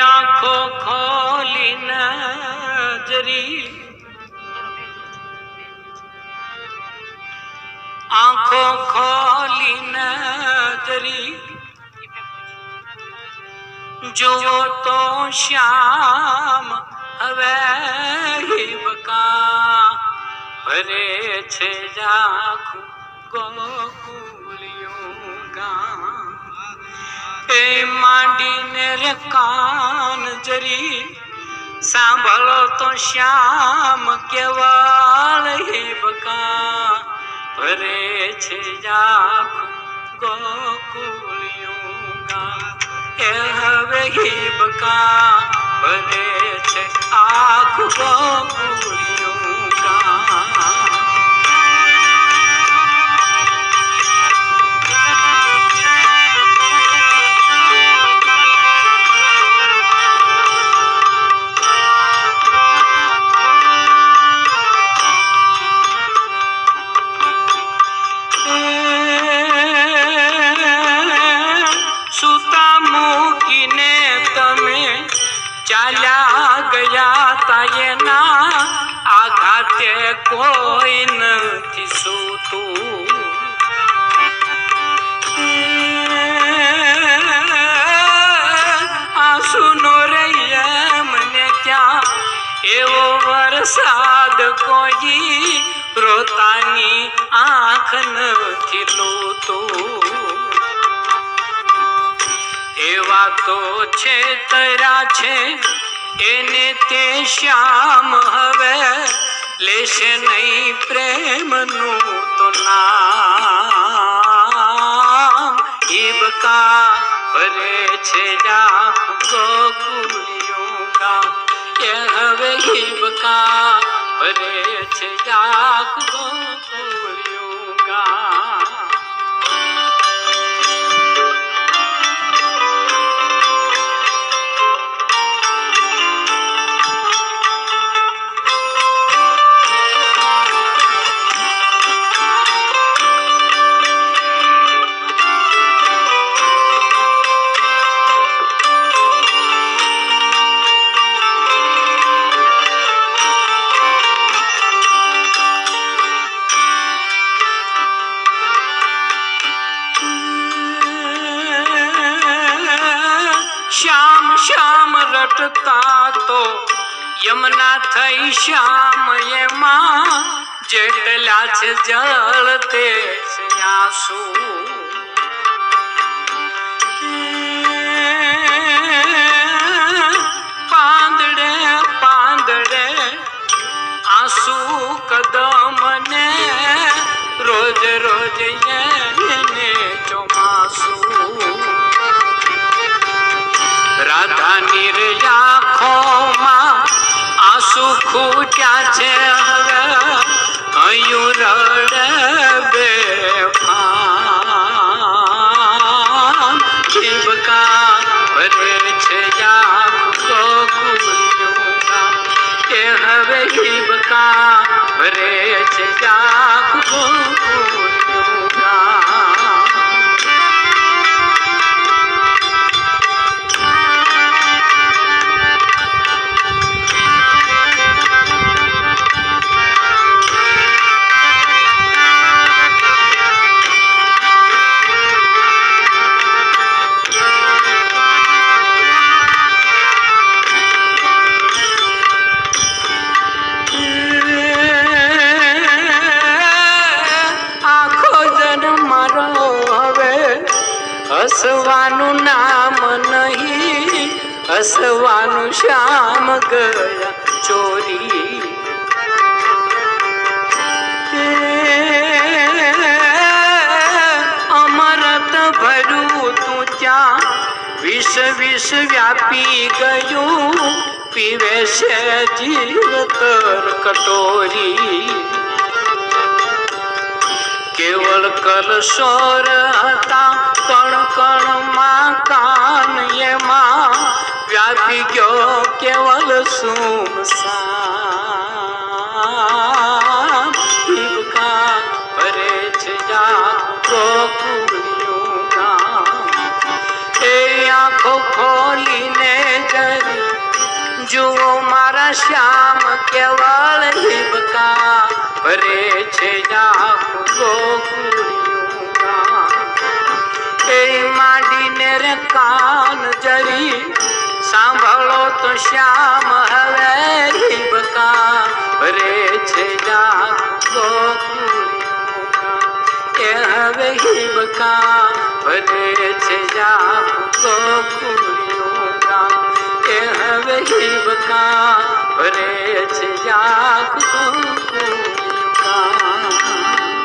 આંખો ખોલીને જરી આંખો ખોલીને જરી જુઓ તો શ્યામ હવે હિબકા ભરે છે જાખું ગોકુળિયું ગામ એ માંડીને રે કાન જરી સાંભળો તો શ્યામ કેવળ હિબકા ભરે છે જાખું ગોકુળિયું ગામ એ હવે હિબકા ભરે છે આખું ગોકુળિયું ગામ ચાલ્યા ગયા તાયના આઘાતે કોઈ નથી સૂતું આંસુનો રે મને ક્યાં એવો વરસાદ કોઈ રોતાની આંખ નથી લોતું એવા તો છેતરા છે એને તે શ્યામ હવે લેશે નહીં પ્રેમનું તો નામ હિબકા ભરે છે જાખું ગોકુળિયું ગામ એ હવે હિબકા ભરે છે જાખું ગોકુળિયું ગામ શ્યામ રટતા તો યમુના થઈ શ્યામ એમાં જેટલા છે જળ તે છે આંસુ પાંદડે પાંદડે આંસુ કદમને રોજ રોજ એને ચોમાસું રાધાની રે આંખોમાં આંસુ ખૂટ્યા છે હવે હયું રડે બેફામ હિબકા ભરે છે આખું ગોકુળિયું ગામ એ હવે હિબકા ભરે છે આખું ગોકુળિયું ગામ હસવાનું નામ નહીં હસવાનું શ્યામ ગયા ચોરી અમરત ભર્યું તું ત્યાં વિષ વિષ વ્યાપી ગયું પીવે છે જીવતર કટોરી કેવળ કલશોર હતા કણ કણમાં કાન એમાં વ્યાપી ગયો કેવળ સુમસાન હિબકા ભરે છે જાખું ગોકુળિયું ગામ એ આંખો ખોલીને જરી જુઓ મારા શ્યામ કેવળ હિબકા ભરે છે આખું ગોકુળિયું ગામ. એ માંડીને રે કાન જરી સાંભળો તો શ્યામ હવે હિબકા ભરે છે આખું ગોકુળિયું ગામ. એ હવે હિબકા ભરે છે આખું ગોકુળિયું ગામ. એ હવે હિબકા ભરે છે આખું ગોકુળિયું ગામ.